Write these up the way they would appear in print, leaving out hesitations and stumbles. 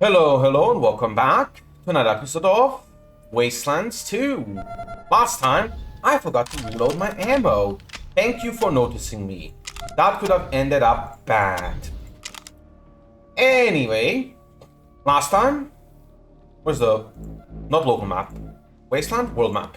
Hello, and welcome back to another episode of Wastelands 2. Last time, I forgot to reload my ammo. Thank you for noticing me. That could have ended up bad. Anyway, last time, where's the, not local map, Wasteland world map.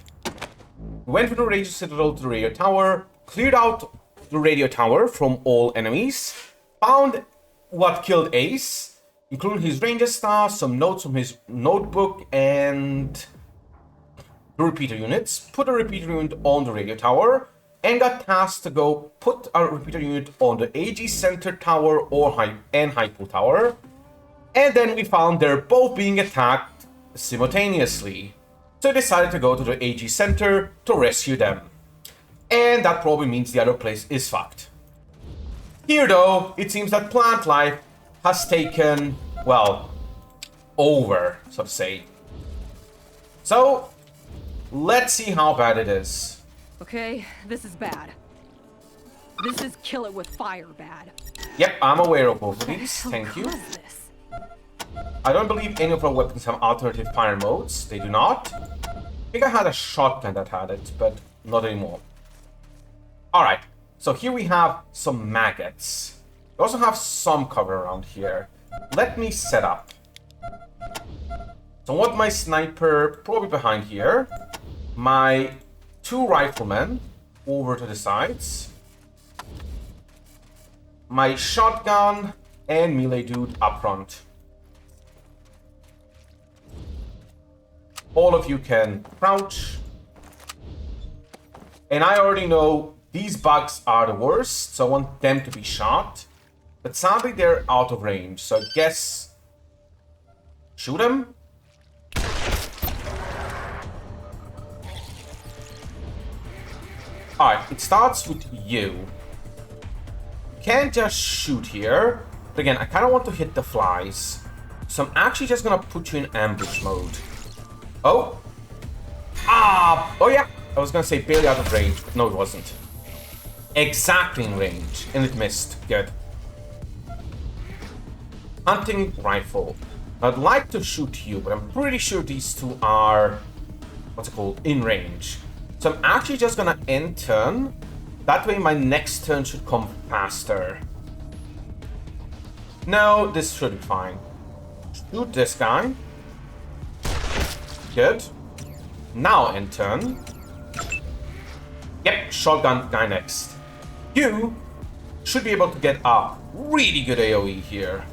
We went from the radio citadel to the radio tower, cleared out the radio tower from all enemies, found what killed Ace, including his ranger star, some notes from his notebook, and the repeater units. Put a repeater unit on the radio tower, and got tasked to go put a repeater unit on the AG center tower or high pool tower. And then we found they're both being attacked simultaneously. So I decided to go to the AG center to rescue them. And that probably means the other place is fucked. Here though, it seems that plant life has taken, well, over, so to say. So, let's see how bad it is. Okay, this is bad. This is kill it with fire bad. Yep, I'm aware of both of these, How thank you. cool is this? I don't believe any of our weapons have alternative fire modes, they do not. I think I had a shotgun that had it, but not anymore. Alright, so here we have some maggots. We also have some cover around here. Let me set up. So I want my sniper probably behind here. My two riflemen over to the sides. My shotgun and melee dude up front. All of you can crouch. And I already know these bugs are the worst, so I want them to be shot. But sadly, they're out of range, so I guess... shoot them? Alright, it starts with you. You can't just shoot here. But again, I kind of want to hit the flies. So I'm actually just gonna put you in ambush mode. Oh! Ah! Oh yeah! I was gonna say barely out of range, but no it wasn't. Exactly in range, and it missed. Good. Hunting rifle. I'd like to shoot you, but I'm pretty sure these two are, what's it called, in range. So I'm actually just gonna end turn. That way my next turn should come faster. No, this should be fine. Shoot this guy. Good. Now end turn. Yep, shotgun guy next. You should be able to get a really good AoE here.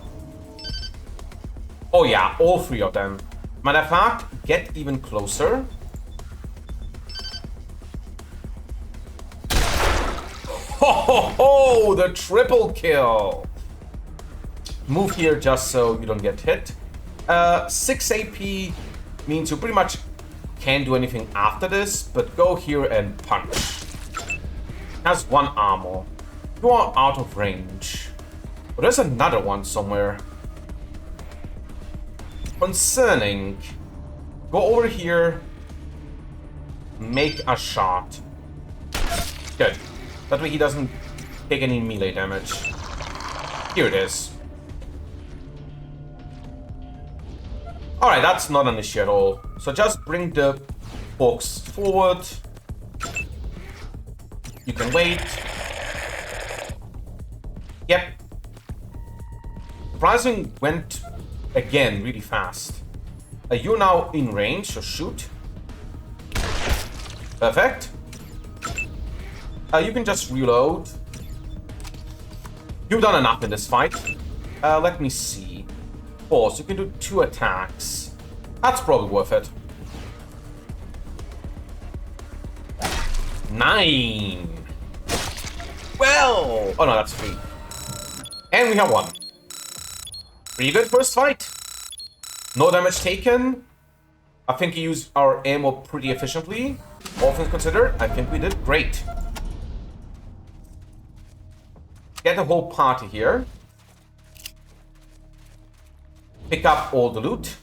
Oh yeah, all three of them. Matter of fact, get even closer. Ho ho ho! The triple kill! Move here just so you don't get hit. 6 AP means you pretty much can't do anything after this, but go here and punch. Has 1 armor. You are out of range. But there's another one somewhere. Concerning. Go over here. Make a shot. Good. That way he doesn't take any melee damage. Here it is. Alright, that's not an issue at all. So just bring the box forward. You can wait. Yep. Surprising went again really fast. You're now in range, so shoot. Perfect. You can just reload. You've done enough in this fight. Let me see. So you can do 2 attacks. That's probably worth it. 9. Well, oh no, that's 3. And we have 1. Pretty good first fight. No damage taken. I think we used our ammo pretty efficiently. All things considered, I think we did great. Get the whole party here. Pick up all the loot.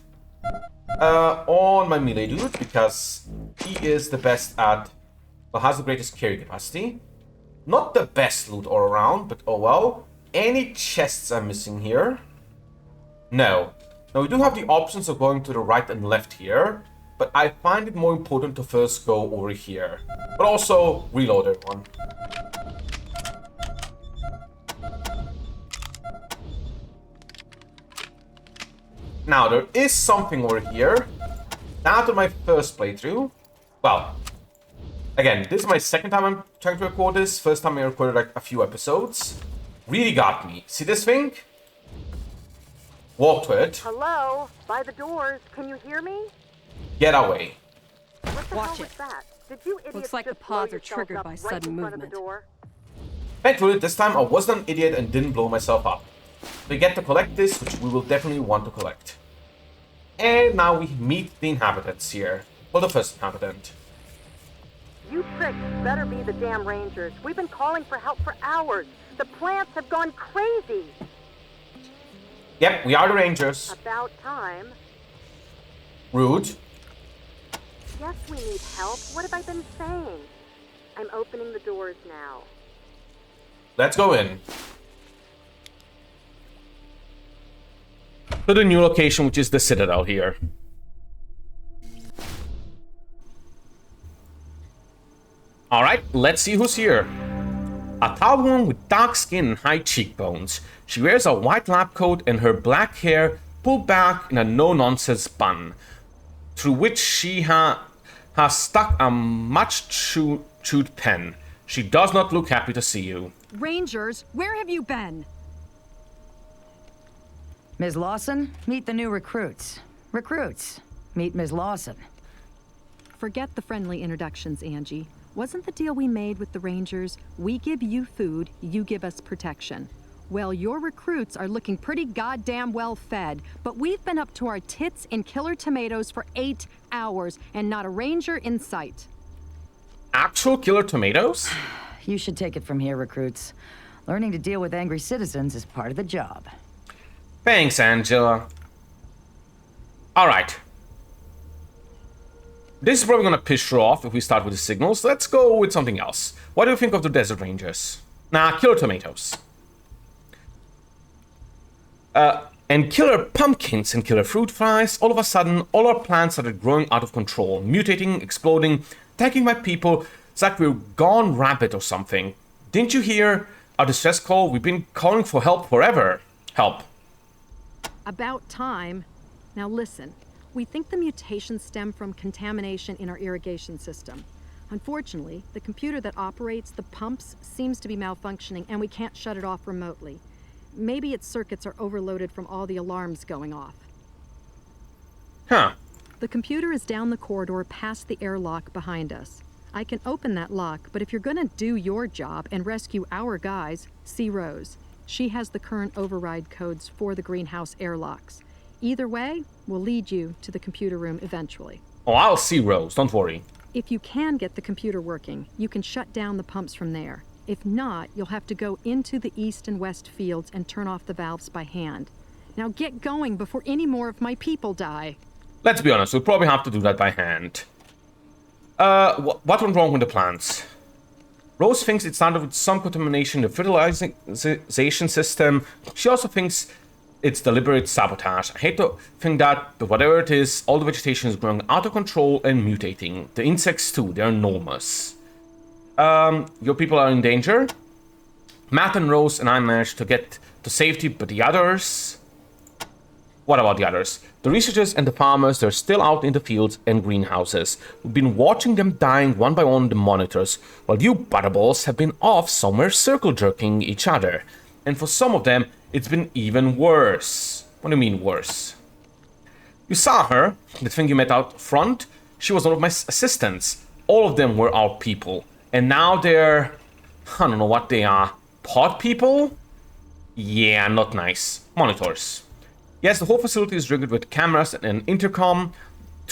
On my melee dude, because he is the best at, well, has the greatest carry capacity. Not the best loot all around, but oh well. Any chests I'm missing here? No. Now we do have the options of going to the right and left here, but I find it more important to first go over here. But also reload everyone. Now there is something over here. After my first playthrough, well, again, this is my second time I'm trying to record this. First time I recorded like a few episodes. Really got me. See this thing? Walk to it. Hello? By the doors. Can you hear me? Get away. What the Watch hell was it. that? Did you idiots Looks like the just blow pods are yourselves triggered up by right sudden in front of the movement. door? Thankfully, this time I wasn't an idiot and didn't blow myself up. We get to collect this, which we will definitely want to collect. And now we meet the inhabitants here. Well, the first inhabitant. You pricks better be the damn rangers. We've been calling for help for hours. The plants have gone crazy. Yep, we are the rangers. About time. Rude. Yes, we need help. What have I been saying? I'm opening the doors now. Let's go in. To the new location, which is the Citadel here. Alright, let's see who's here. A tall woman with dark skin and high cheekbones. She wears a white lab coat and her black hair pulled back in a no-nonsense bun, through which she has stuck a much-chewed pen. She does not look happy to see you. Rangers, where have you been? Ms. Lawson, meet the new recruits. Recruits, meet Ms. Lawson. Forget the friendly introductions, Angie. Wasn't the deal we made with the Rangers, we give you food, you give us protection? Well, your recruits are looking pretty goddamn well fed, but we've been up to our tits in killer tomatoes for 8 hours, and not a Ranger in sight. Actual killer tomatoes? You should take it from here, recruits. Learning to deal with angry citizens is part of the job. Thanks, Angela. Alright. This is probably gonna piss her off if we start with the signals. Let's go with something else. What do you think of the Desert Rangers? Nah, killer tomatoes. And killer pumpkins and killer fruit flies. All of a sudden, all our plants started growing out of control, mutating, exploding, attacking my people. It's like we're gone rabbit or something. Didn't you hear our distress call? We've been calling for help forever. Help. About time. Now listen, we think the mutations stem from contamination in our irrigation system. Unfortunately, the computer that operates the pumps seems to be malfunctioning and we can't shut it off remotely. Maybe its circuits are overloaded from all the alarms going off. Huh. The computer is down the corridor past the airlock behind us. I can open that lock, but if you're gonna do your job and rescue our guys, see Rose. She has the current override codes for the greenhouse airlocks. Either way, we'll lead you to the computer room eventually. Oh, I'll see Rose, don't worry. If you can get the computer working, you can shut down the pumps from there. If not, you'll have to go into the east and west fields and turn off the valves by hand. Now get going before any more of my people die. Let's be honest, we'll probably have to do that by hand. What went wrong with the plants? Rose thinks it started with some contamination in the fertilization system. She also thinks it's deliberate sabotage. I hate to think that, but whatever it is, all the vegetation is growing out of control and mutating. The insects too, they're enormous. Your people are in danger. Matt and Rose and I managed to get to safety, but the others... What about the others? The researchers and the farmers, they're still out in the fields and greenhouses. We've been watching them dying one by one on the monitors, while you butterballs have been off somewhere circle-jerking each other. And for some of them, it's been even worse. What do you mean worse? You saw her, the thing you met out front. She was one of my assistants. All of them were our people. And now they're... I don't know what they are. Pod people? Yeah, not nice. Monitors. Yes, the whole facility is rigged with cameras and an intercom,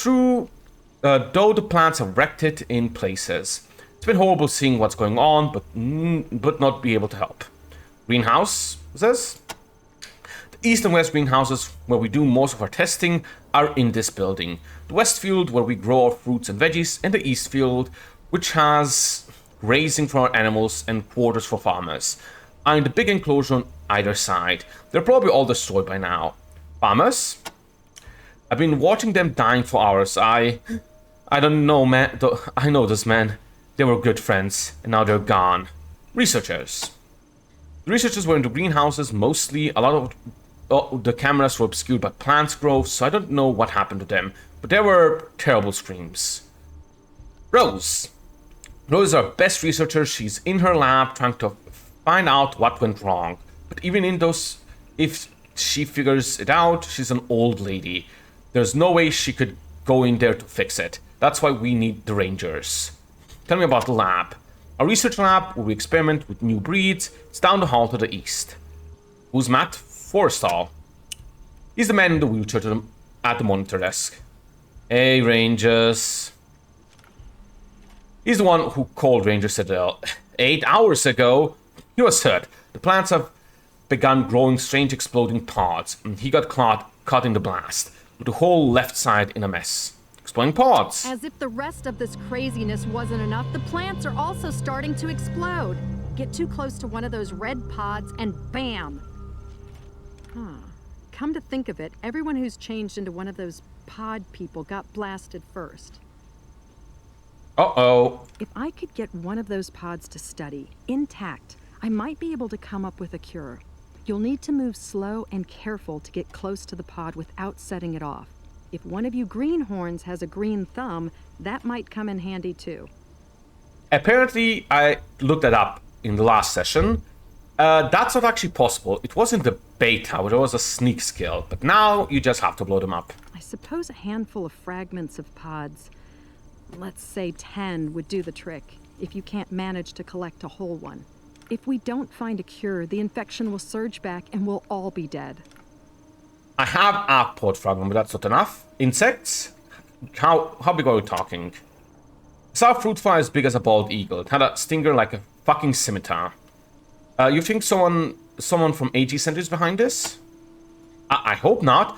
though the plants have wrecked it in places. It's been horrible seeing what's going on, but not be able to help. Greenhouse, says? The east and west greenhouses, where we do most of our testing, are in this building. The west field, where we grow our fruits and veggies, and the east field, which has grazing for our animals and quarters for farmers, are in the big enclosure on either side. They're probably all destroyed by now. Farmers? I've been watching them dying for hours. I don't know, man. I know this, man. They were good friends, and now they're gone. Researchers. The researchers were in the greenhouses mostly. A lot of the cameras were obscured by plant growth, so I don't know what happened to them. But there were terrible screams. Rose. Rose is our best researcher. She's in her lab trying to find out what went wrong. But even in those, if she figures it out, she's an old lady. There's no way she could go in there to fix it. That's why we need the Rangers. Tell me about the lab. Our research lab, where we experiment with new breeds, it's down the hall to the east. Who's Matt? Forstall. He's the man in the wheelchair at the monitor desk. Hey, Rangers. He's the one who called Ranger Citadel 8 hours ago. He was hurt. The plants have begun growing strange exploding pods, and he got caught in the blast, with the whole left side in a mess. Exploding pods. As if the rest of this craziness wasn't enough, the plants are also starting to explode. Get too close to one of those red pods and bam! Come to think of it, everyone who's changed into one of those pod people got blasted first. Uh-oh. If I could get one of those pods to study, intact, I might be able to come up with a cure. You'll need to move slow and careful to get close to the pod without setting it off. If one of you greenhorns has a green thumb, that might come in handy too. Apparently, I looked that up in the last session. That's not actually possible. It was in the beta, where there was a sneak skill, but now you just have to blow them up. I suppose a handful of fragments of pods, let's say 10, would do the trick, if you can't manage to collect a whole one. If we don't find a cure, the infection will surge back and we'll all be dead. I have a pod fragment, but that's not enough. Insects? How big are we talking? I saw a fruit fly as big as a bald eagle. It had a stinger like a fucking scimitar. You think someone from AG Center is behind this? I hope not.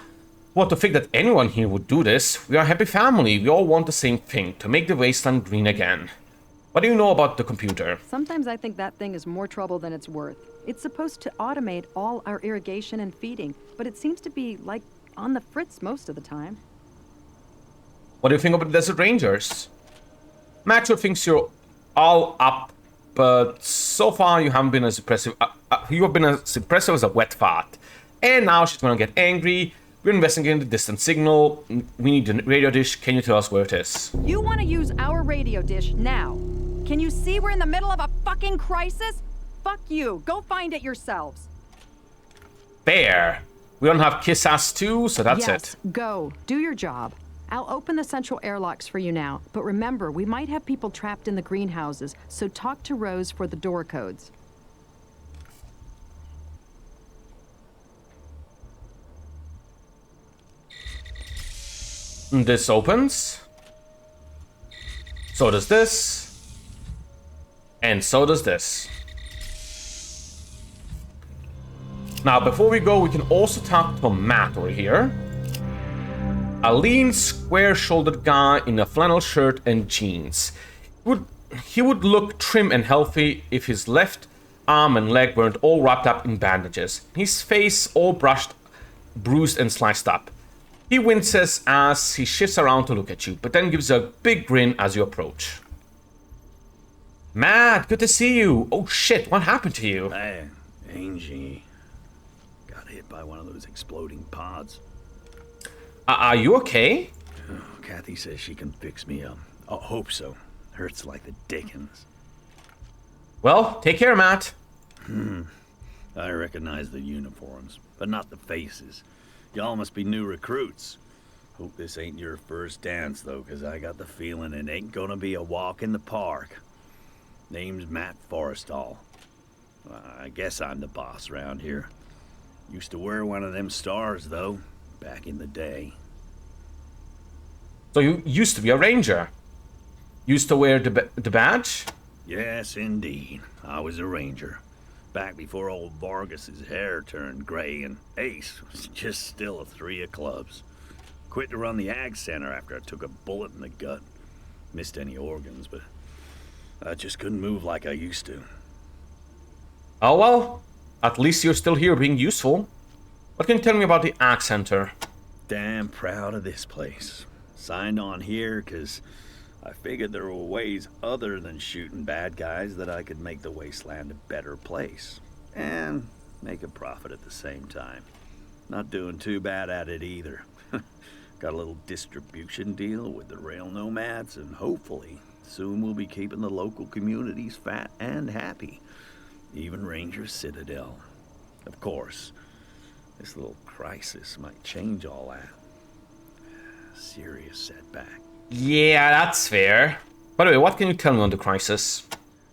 What, to think that anyone here would do this? We are a happy family. We all want the same thing, to make the wasteland green again. What do you know about the computer? Sometimes I think that thing is more trouble than it's worth. It's supposed to automate all our irrigation and feeding, but it seems to be, like, on the fritz most of the time. What do you think about the Desert Rangers? Maxwell thinks you're all up, but so far you haven't been as impressive. You have been as impressive as a wet fart. And now she's gonna get angry. We're investigating the distant signal. We need the radio dish. Can you tell us where it is? You want to use our radio dish now? Can you see we're in the middle of a fucking crisis? Fuck you. Go find it yourselves. There. We don't have kiss ass too, so that's yes, it. Go. Do your job. I'll open the central airlocks for you now, but remember, we might have people trapped in the greenhouses, so talk to Rose for the door codes. This opens. So does this. And so does this. Now, before we go, we can also talk to Matt over here. A lean, square-shouldered guy in a flannel shirt and jeans. He would look trim and healthy if his left arm and leg weren't all wrapped up in bandages. His face all brushed, bruised and sliced up. He winces as he shifts around to look at you, but then gives a big grin as you approach. Matt, good to see you. Oh shit, what happened to you? Hey, Angie. Got hit by one of those exploding pods. Are you okay? Oh, Kathy says she can fix me up. I hope so. Hurts like the dickens. Well, take care, Matt. I recognize the uniforms, but not the faces. Y'all must be new recruits. Hope this ain't your first dance, though, 'cause I got the feeling it ain't gonna be a walk in the park. Name's Matt Forrestall. I guess I'm the boss around here. Used to wear one of them stars, though, back in the day. So you used to be a ranger? Used to wear the badge? Yes, indeed. I was a ranger. Back before old Vargas's hair turned gray and Ace was just still a 3 of clubs. Quit to run the ag center after I took a bullet in the gut. Missed any organs, but I just couldn't move like I used to. Oh well, at least you're still here being useful. What can you tell me about the ag center? damn proud of this place. Signed on here because I figured there were ways other than shooting bad guys that I could make the Wasteland a better place. And make a profit at the same time. Not doing too bad at it either. Got a little distribution deal with the rail nomads, and hopefully soon we'll be keeping the local communities fat and happy. Even Ranger Citadel. Of course, this little crisis might change all that. Serious setback. Yeah, that's fair. By the way, what can you tell me on the crisis?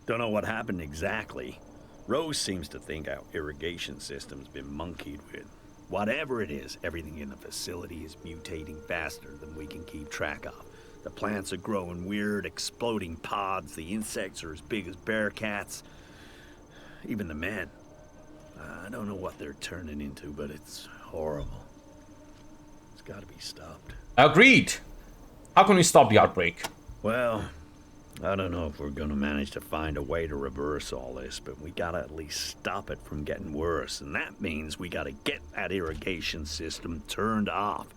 Don't know what happened exactly. Rose seems to think our irrigation system's been monkeyed with. Whatever it is, everything in the facility is mutating faster than we can keep track of. The plants are growing weird, exploding pods. The insects are as big as bear cats. Even the men. I don't know what they're turning into, but it's horrible. It's gotta be stopped. Agreed. How can we stop the outbreak? Well, I don't know if we're gonna manage to find a way to reverse all this, but we gotta at least stop it from getting worse, and that means we gotta get that irrigation system turned off.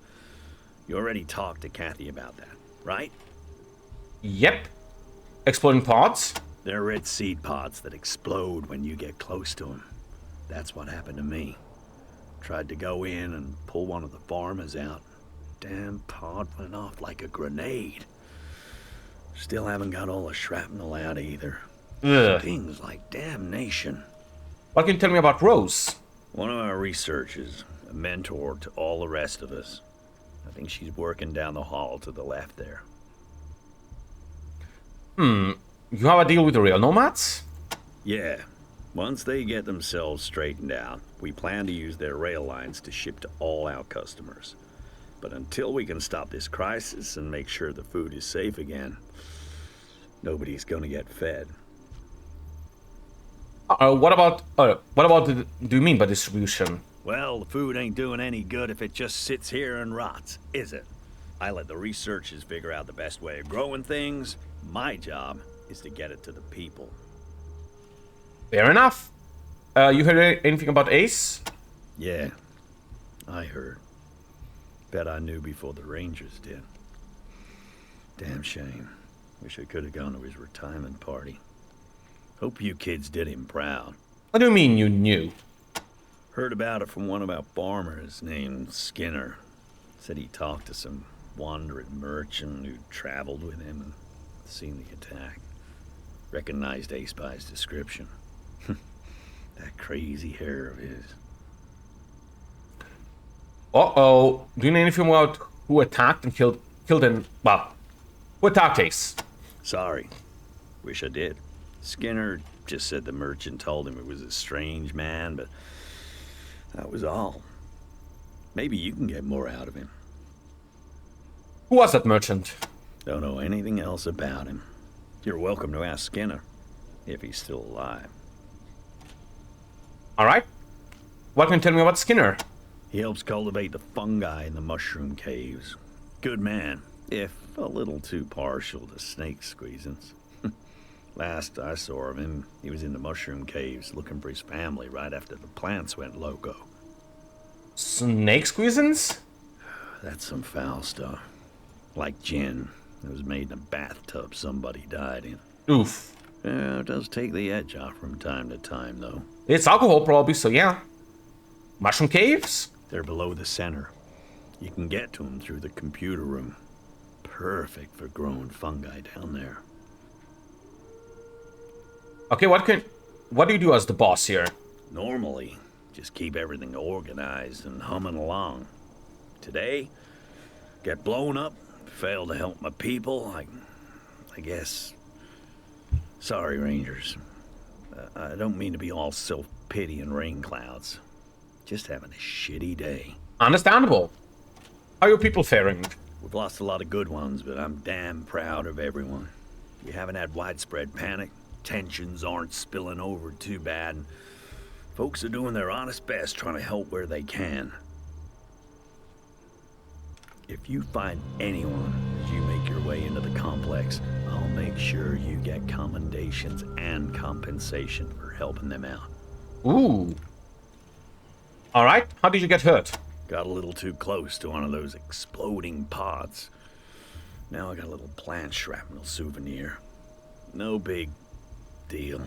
You already talked to Kathy about that, right? Yep. Exploding pods? They're red seed pods that explode when you get close to them. That's what happened to me. Tried to go in and pull one of the farmers out. Damn pod went off like a grenade. Still haven't got all the shrapnel out either. Ugh. Things like damnation. What can you tell me about Rose? One of our researchers, a mentor to all the rest of us. I think she's working down the hall to the left there. You have a deal with the rail nomads? Yeah. Once they get themselves straightened out, we plan to use their rail lines to ship to all our customers. But until we can stop this crisis and make sure the food is safe again, nobody's gonna get fed. What about do you mean by distribution? Well, the food ain't doing any good if it just sits here and rots, is it? I let the researchers figure out the best way of growing things. My job is to get it to the people. Fair enough. You heard anything about Ace? Yeah, I heard. Bet I knew before the Rangers did. Damn shame. Wish I could have gone to his retirement party. Hope you kids did him proud. What do you mean you knew? Heard about it from one of our farmers named Skinner. Said he talked to some wandering merchant who traveled with him and seen the attack. Recognized Ace by his description. That crazy hair of his. Uh-oh. Do you know anything about who attacked and killed him? Well, who attacked Ace? Sorry. Wish I did. Skinner just said the merchant told him it was a strange man, but that was all. Maybe you can get more out of him. Who was that merchant? Don't know anything else about him. You're welcome to ask Skinner, if he's still alive. Alright. What can you tell me about Skinner? He helps cultivate the fungi in the mushroom caves. Good man, if a little too partial to snake squeezins. Last I saw of him, he was in the mushroom caves looking for his family right after the plants went loco. Snake squeezins? That's some foul stuff. Like gin. It was made in a bathtub somebody died in. Oof. Yeah, it does take the edge off from time to time, though. It's alcohol probably, so yeah. Mushroom caves? They're below the center. You can get to them through the computer room. Perfect for growing fungi down there. Okay, what do you do as the boss here? Normally, just keep everything organized and humming along. Today, get blown up, fail to help my people, I guess. Sorry, Rangers. I don't mean to be all self-pity and rain clouds. Just having a shitty day. Understandable. How are your people faring? We've lost a lot of good ones, but I'm damn proud of everyone. We haven't had widespread panic. Tensions aren't spilling over too bad. And folks are doing their honest best trying to help where they can. If you find anyone as you make your way into the complex, I'll make sure you get commendations and compensation for helping them out. Ooh. Alright, how did you get hurt? Got a little too close to one of those exploding pods. Now I got a little plant shrapnel souvenir. No big deal.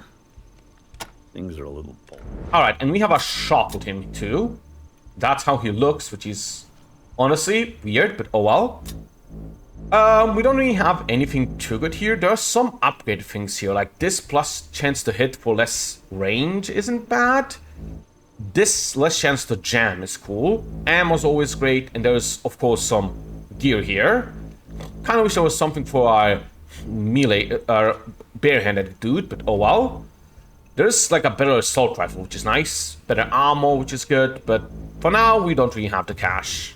Things are a little bold. Alright, and we have a shot with him too. That's how he looks, which is honestly weird, but oh well. We don't really have anything too good here. There are some upgrade things here, like this plus chance to hit for less range isn't bad. This less chance to jam is cool. Ammo's always great, and there's of course some gear here. Kind of wish there was something for our melee, barehanded dude, but oh well. There's like a better assault rifle, which is nice. Better armor, which is good, but for now we don't really have the cash.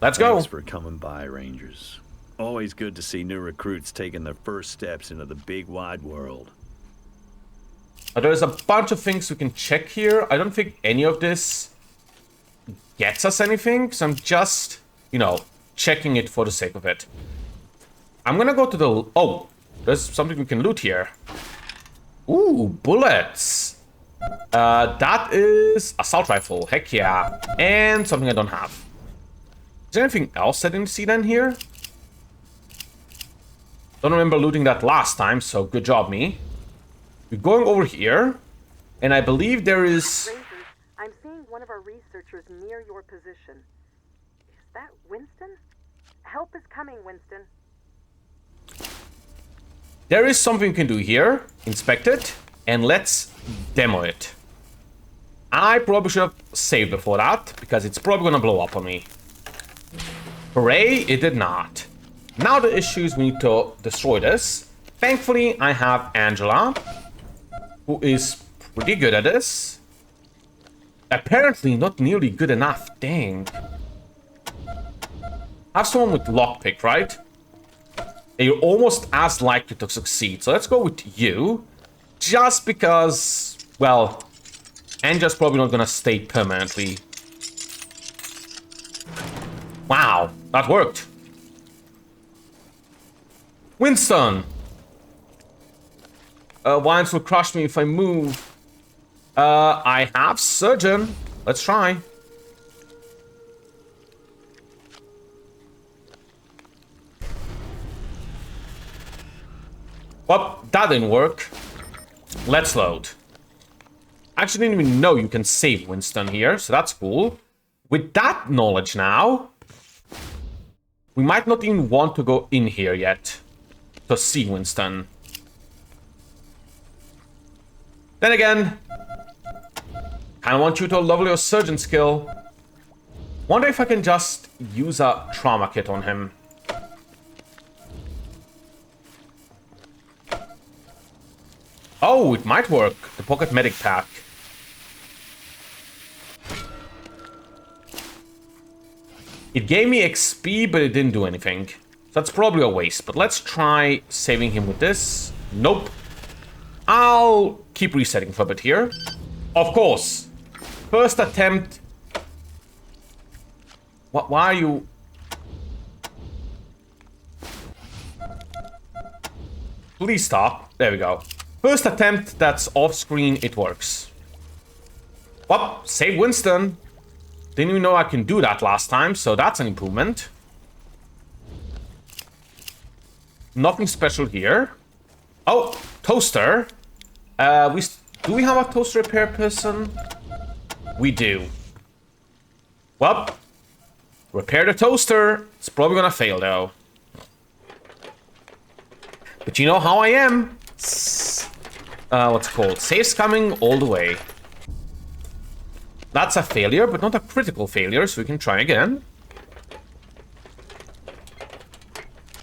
Let's go. Thanks for coming by, Rangers. Always good to see new recruits taking their first steps into the big wide world. There's a bunch of things we can check here. I don't think any of this gets us anything, so I'm just, you know, checking it for the sake of it. I'm gonna go to the... Oh, there's something we can loot here. Ooh, bullets. That is assault rifle. Heck yeah. And something I don't have. Is there anything else I didn't see then here? Don't remember looting that last time, so good job, me. We're going over here, and I believe there is... Rangers, I'm seeing one of our researchers near your position. Is that Winston? Help is coming, Winston. There is something we can do here. Inspect it, and let's demo it. I probably should have saved before that, because it's probably gonna blow up on me. Hooray, it did not. Now the issue is we need to destroy this. Thankfully, I have Angela, who is pretty good at this. Apparently not nearly good enough, dang. Have someone with lockpick, right? You're almost as likely to succeed, so let's go with you. Just because, well, Angela's probably not gonna stay permanently. Wow, that worked. Winston! Vines will crush me if I move. I have Surgeon. Let's try. Well, that didn't work. Let's load. Actually, didn't even know you can save Winston here, so that's cool. With that knowledge now, we might not even want to go in here yet to see Winston. Then again, I want you to level your surgeon skill. Wonder if I can just use a trauma kit on him. Oh, it might work. The pocket medic pack. It gave me XP, but it didn't do anything. So that's probably a waste. But let's try saving him with this. Nope. I'll keep resetting for a bit here. Of course. First attempt. What? Why are you... Please stop. There we go. First attempt that's off screen, it works. Well, save Winston. Didn't even know I can do that last time, so that's an improvement. Nothing special here. Oh, toaster. Do we have a toaster repair person? We do. Well, repair the toaster. It's probably gonna fail though. But you know how I am. What's it called? Saves coming all the way. That's a failure, but not a critical failure, so we can try again.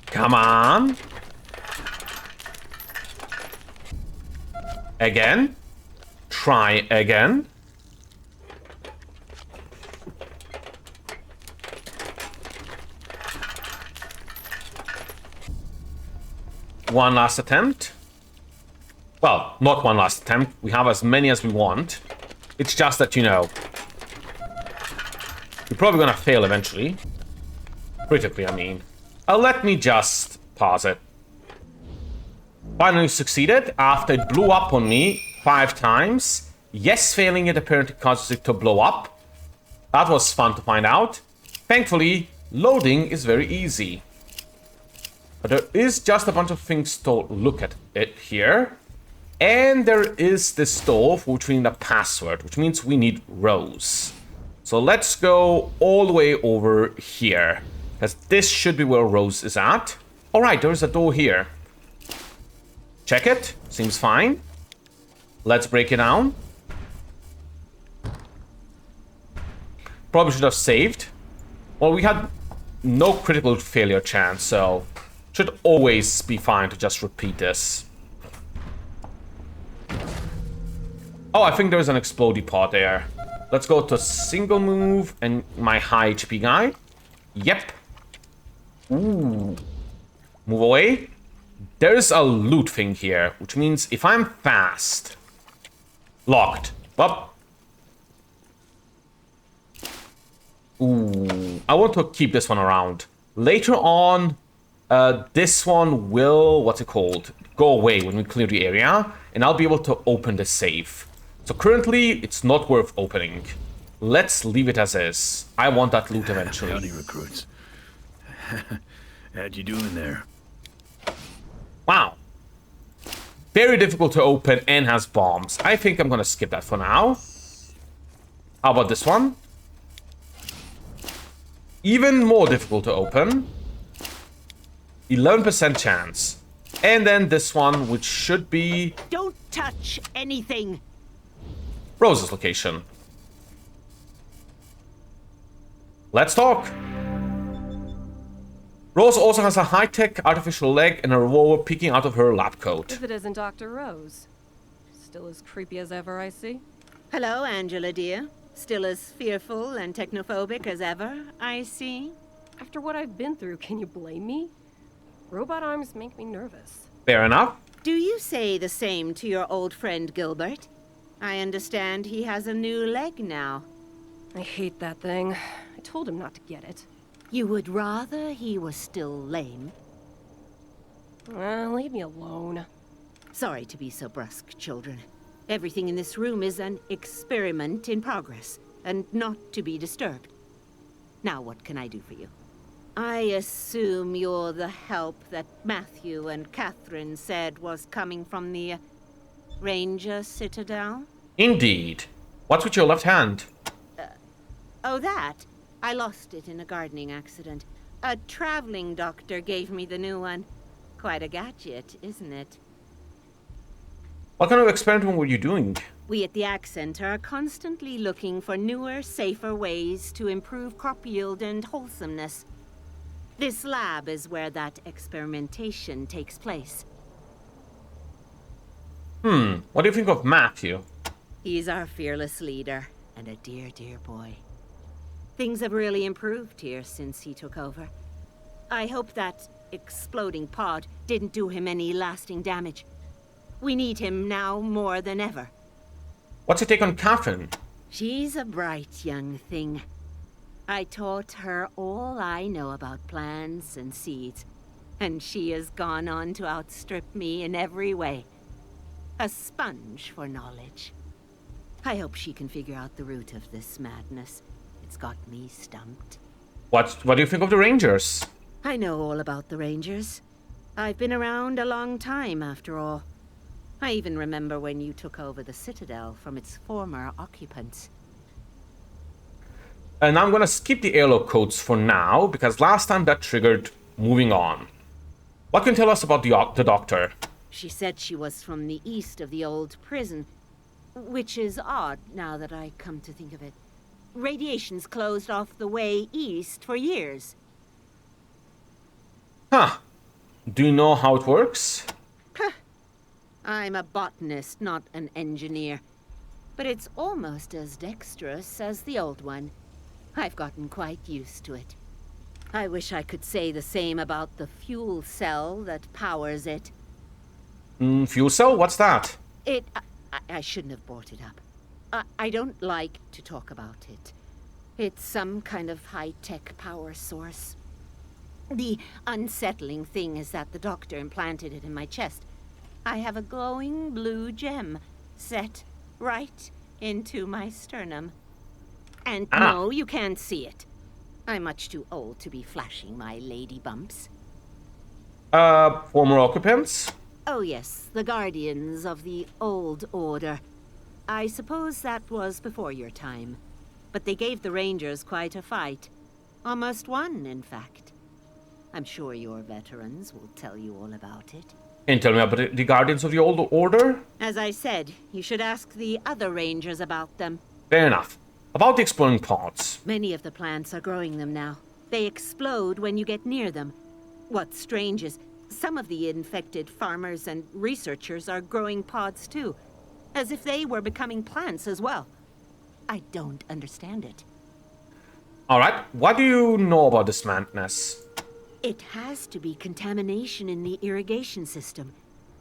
Come on. Again. Try again. One last attempt. Well, not one last attempt. We have as many as we want. It's just that, you know, you're probably gonna fail eventually. Critically, I mean. Let me just pause it. Finally succeeded after it blew up on me 5 times. Yes, failing it apparently causes it to blow up. That was fun to find out. Thankfully, loading is very easy. But there is just a bunch of things to look at it here. And there is this stove, which we need a password, which means we need Rose. So let's go all the way over here, because this should be where Rose is at. All right, there's a door here. Check it. Seems fine. Let's break it down. Probably should have saved. Well, we had no critical failure chance, so should always be fine to just repeat this. Oh, I think there's an explodey pod there. Let's go to single move and my high HP guy. Yep. Ooh. Move away. There's a loot thing here, which means if I'm fast... Locked. Up. Ooh. I want to keep this one around. Later on, this one will... What's it called? Go away when we clear the area, and I'll be able to open the safe. So currently, it's not worth opening. Let's leave it as is. I want that loot eventually. Howdy, recruits. How'd you doing there? Wow. Very difficult to open and has bombs. I think I'm gonna skip that for now. How about this one? Even more difficult to open. 11% chance. And then this one, which should be... Don't touch anything! Rose's location. Let's talk. Rose also has a high-tech artificial leg and a revolver peeking out of her lab coat. If it isn't Dr. Rose. Still as creepy as ever, I see. Hello, Angela, dear. Still as fearful and technophobic as ever, I see. After what I've been through, can you blame me? Robot arms make me nervous. Fair enough. Do you say the same to your old friend Gilbert? I understand he has a new leg now. I hate that thing. I told him not to get it. You would rather he was still lame? Leave me alone. Sorry to be so brusque, children. Everything in this room is an experiment in progress, and not to be disturbed. Now, what can I do for you? I assume you're the help that Matthew and Catherine said was coming from the Ranger Citadel? Indeed. What's with your left hand? Oh, that? I lost it in a gardening accident. A traveling doctor gave me the new one. Quite a gadget, isn't it? What kind of experiment were you doing? We at the Ag Center are constantly looking for newer, safer ways to improve crop yield and wholesomeness. This lab is where that experimentation takes place. What do you think of Matthew? He's our fearless leader, and a dear, dear boy. Things have really improved here since he took over. I hope that exploding pod didn't do him any lasting damage. We need him now more than ever. What's your take on Catherine? She's a bright young thing. I taught her all I know about plants and seeds, and she has gone on to outstrip me in every way. A sponge for knowledge. I hope she can figure out the root of this madness. It's got me stumped. What do you think of the Rangers? I know all about the Rangers. I've been around a long time, after all. I even remember when you took over the Citadel from its former occupants. And I'm gonna skip the airlock codes for now, because last time that triggered moving on. What can you tell us about the doctor? She said she was from the east of the old prison, which is odd now that I come to think of it. Radiation's closed off the way east for years. Huh. Do you know how it works? I'm a botanist, not an engineer. But it's almost as dexterous as the old one. I've gotten quite used to it. I wish I could say the same about the fuel cell that powers it. Fuel cell? What's that? I shouldn't have brought it up. I don't like to talk about it. It's some kind of high-tech power source. The unsettling thing is that the doctor implanted it in my chest. I have a glowing blue gem set right into my sternum. And no, you can't see it. I'm much too old to be flashing my lady bumps. Former occupants? Oh yes, the guardians of the old order. I suppose that was before your time. But they gave the Rangers quite a fight. Almost won, in fact. I'm sure your veterans will tell you all about it. And tell me about the Guardians of the Old Order? As I said, you should ask the other Rangers about them. Fair enough. About the exploding pods. Many of the plants are growing them now. They explode when you get near them. What's strange is, some of the infected farmers and researchers are growing pods too, as if they were becoming plants as well. I don't understand it. Alright, what do you know about this madness? It has to be contamination in the irrigation system.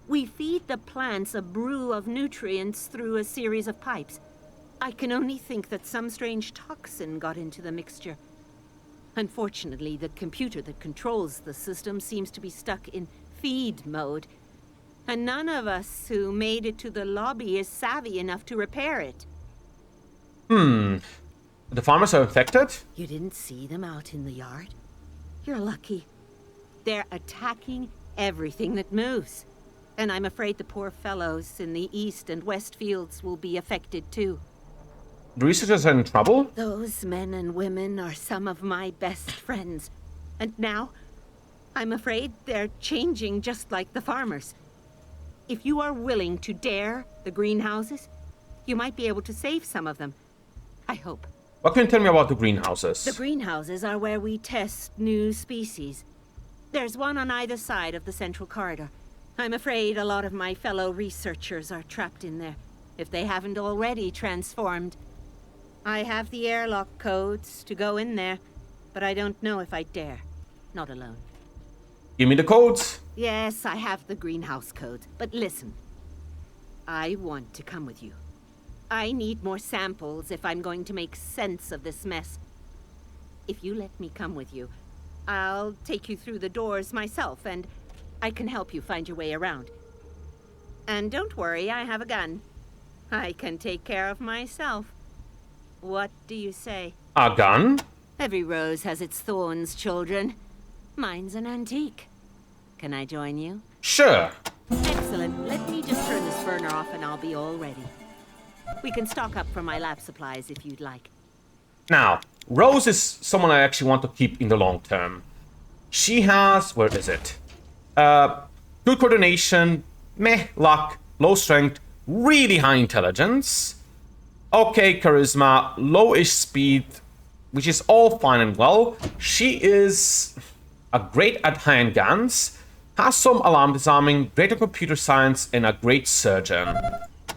We feed the plants a brew of nutrients through a series of pipes. I can only think that some strange toxin got into the mixture. Unfortunately, the computer that controls the system seems to be stuck in feed mode. And none of us who made it to the lobby is savvy enough to repair it. The farmers are infected? You didn't see them out in the yard? You're lucky. They're attacking everything that moves. And I'm afraid the poor fellows in the east and west fields will be affected too. The researchers are in trouble? Those men and women are some of my best friends. And now, I'm afraid they're changing just like the farmers. If you are willing to dare the greenhouses, you might be able to save some of them. I hope. What can you tell me about the greenhouses? The greenhouses are where we test new species. There's one on either side of the central corridor. I'm afraid a lot of my fellow researchers are trapped in there, if they haven't already transformed. I have the airlock codes to go in there, but I don't know if I dare. Not alone. Give me the codes. Yes, I have the greenhouse codes, but listen. I want to come with you. I need more samples if I'm going to make sense of this mess. If you let me come with you, I'll take you through the doors myself, and I can help you find your way around. And don't worry, I have a gun. I can take care of myself. What do you say? A gun? Every rose has its thorns, children. Mine's an antique. Can I join you? Sure. Excellent. Let me just turn this burner off and I'll be all ready. We can stock up from my lab supplies if you'd like. Now, Rose is someone I actually want to keep in the long term. She has... where is it? Good coordination, meh luck, low strength, really high intelligence. Okay, charisma, low-ish speed, which is all fine and well. She is a great at handguns, has some alarm disarming, great at computer science, and a great surgeon.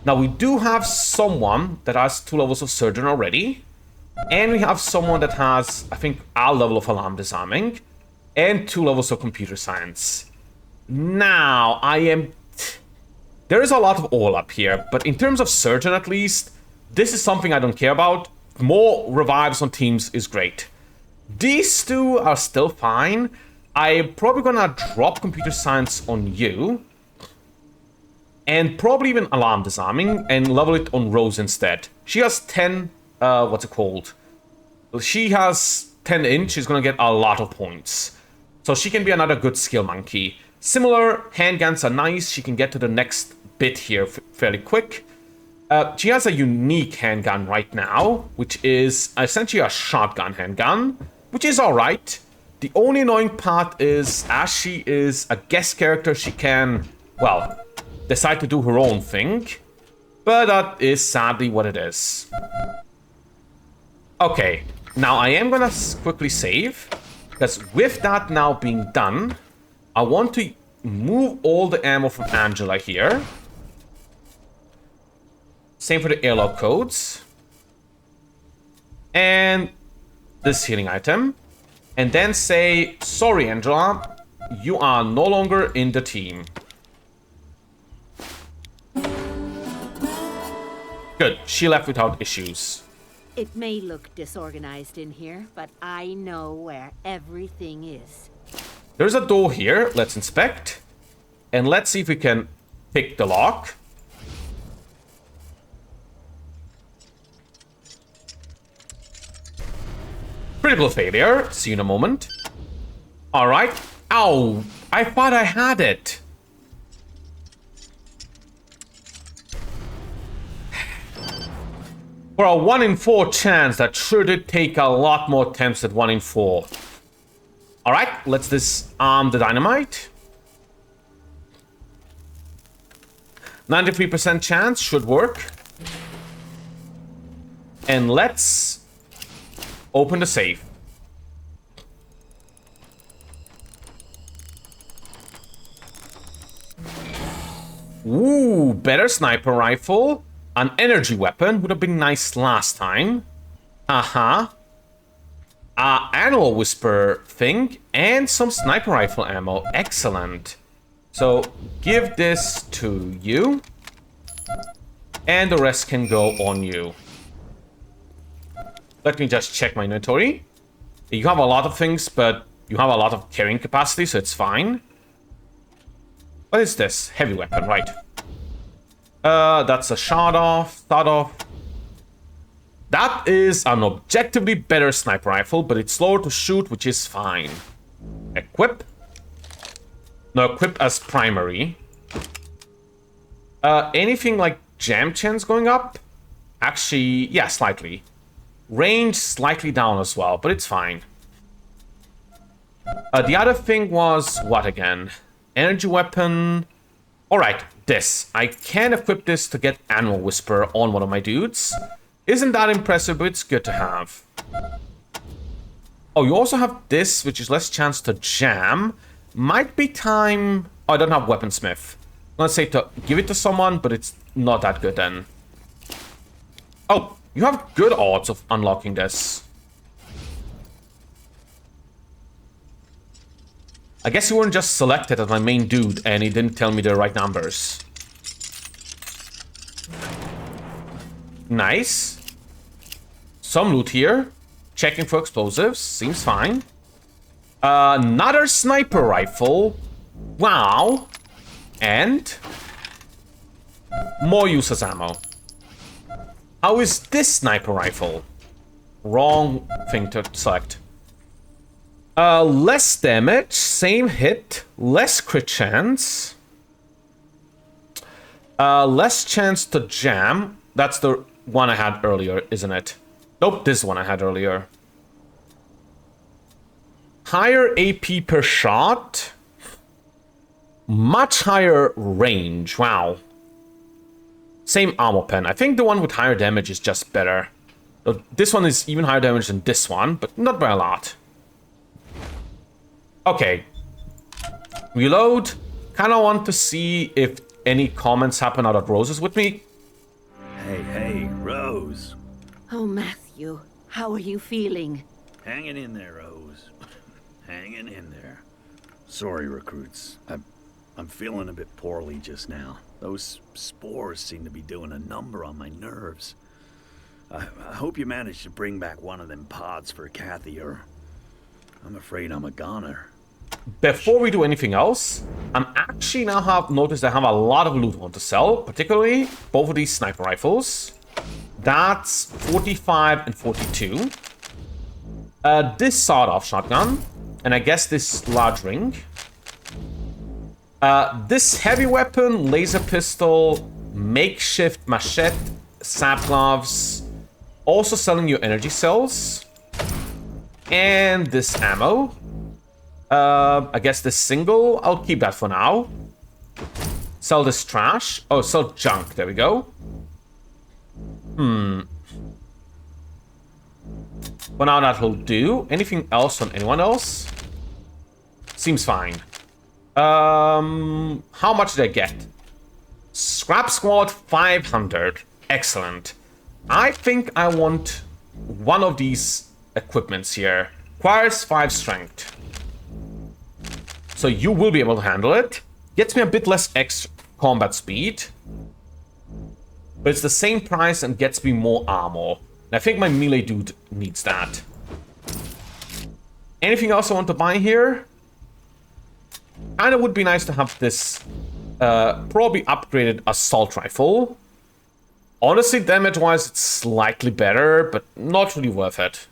Now, we do have someone that has 2 levels of surgeon already. And we have someone that has, I think, a level of alarm disarming. And 2 levels of computer science. Now, there is a lot of overlap here. But in terms of surgeon, at least, this is something I don't care about. More revives on teams is great. These 2 are still fine. I'm probably gonna drop computer science on you. And probably even alarm disarming and level it on Rose instead. She has 10, what's it called? She has 10 in, she's gonna get a lot of points. So she can be another good skill monkey. Similar, handguns are nice, she can get to the next bit here fairly quick. She has a unique handgun right now, which is essentially a shotgun handgun, which is alright. The only annoying part is, as she is a guest character, she can, well, decide to do her own thing. But that is sadly what it is. Okay, now I am gonna quickly save, because with that now being done, I want to move all the ammo from Angela here. Same for the airlock codes. And this healing item. And then say, sorry Angela, you are no longer in the team. Good, she left without issues. It may look disorganized in here, but I know where everything is. There's a door here, let's inspect. And let's see if we can pick the lock. Critical failure. See you in a moment. Alright. Ow! I thought I had it. For a 1 in 4 chance, that sure did take a lot more attempts than 1 in 4. Alright, let's disarm the dynamite. 93% chance should work. And let's open the safe. Ooh, better sniper rifle. An energy weapon would have been nice last time. Animal whisper thing and some sniper rifle ammo. Excellent. So give this to you. And the rest can go on you. Let me just check my inventory. You have a lot of things, but you have a lot of carrying capacity, so it's fine. What is this? Heavy weapon, right. That's a shot off. That is an objectively better sniper rifle, but it's slower to shoot, which is fine. Equip. No, equip as primary. Anything like jam chance going up? Actually, yeah, slightly. Range slightly down as well, but it's fine. The other thing was what again? Energy weapon. Alright, this. I can equip this to get Animal Whisper on one of my dudes. Isn't that impressive, but it's good to have. Oh, you also have this, which is less chance to jam. Might be time... Oh, I don't have Weaponsmith. I'm gonna say to give it to someone, but it's not that good then. Oh, you have good odds of unlocking this. I guess you weren't just selected as my main dude and he didn't tell me the right numbers. Nice. Some loot here. Checking for explosives. Seems fine. Another sniper rifle. Wow. And more useless ammo. How is this sniper rifle? Wrong thing to select. Less damage, same hit, less crit chance. Less chance to jam. That's the one I had earlier, isn't it? Nope, this one I had earlier. Higher AP per shot. Much higher range, wow. Same ammo pen. I think the one with higher damage is just better. This one is even higher damage than this one, but not by a lot. Okay. Reload. Kind of want to see if any comments happen out of Roses with me. Hey, Rose. Oh, Matthew, how are you feeling? Hanging in there, Rose. Hanging in there. Sorry, recruits. I'm feeling a bit poorly just now. Those spores seem to be doing a number on my nerves. I hope you managed to bring back one of them pods for Kathy, or I'm afraid I'm a goner. Before we do anything else, I'm actually now have noticed I have a lot of loot I want to sell, particularly both of these sniper rifles. That's 45 and 42. This sawed-off shotgun, and I guess this large ring. This heavy weapon, laser pistol, makeshift machete, sap gloves, also selling you energy cells, and this ammo. I guess this single, I'll keep that for now. Sell this trash. Oh, sell junk, there we go. For now that'll do. Anything else on anyone else? Seems fine. How much did I get? Scrap Squad 500. Excellent. I think I want one of these equipments here. Requires 5 strength. So you will be able to handle it. Gets me a bit less extra combat speed. But it's the same price and gets me more armor. And I think my melee dude needs that. Anything else I want to buy here? Kinda would be nice to have this probably upgraded assault rifle. Honestly, damage-wise, it's slightly better, but not really worth it.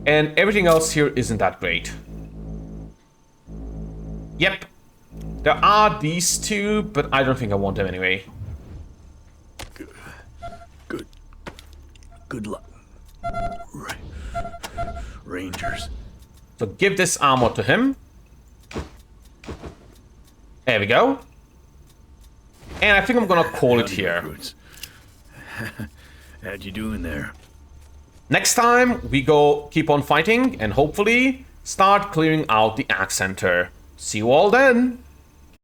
And everything else here isn't that great. Yep. There are these two, but I don't think I want them anyway. Good luck. Rangers. So give this armor to him. There we go. And I think I'm gonna call it here. How'd you doing there? Next time, we go keep on fighting and hopefully start clearing out the Axe Center. See you all then!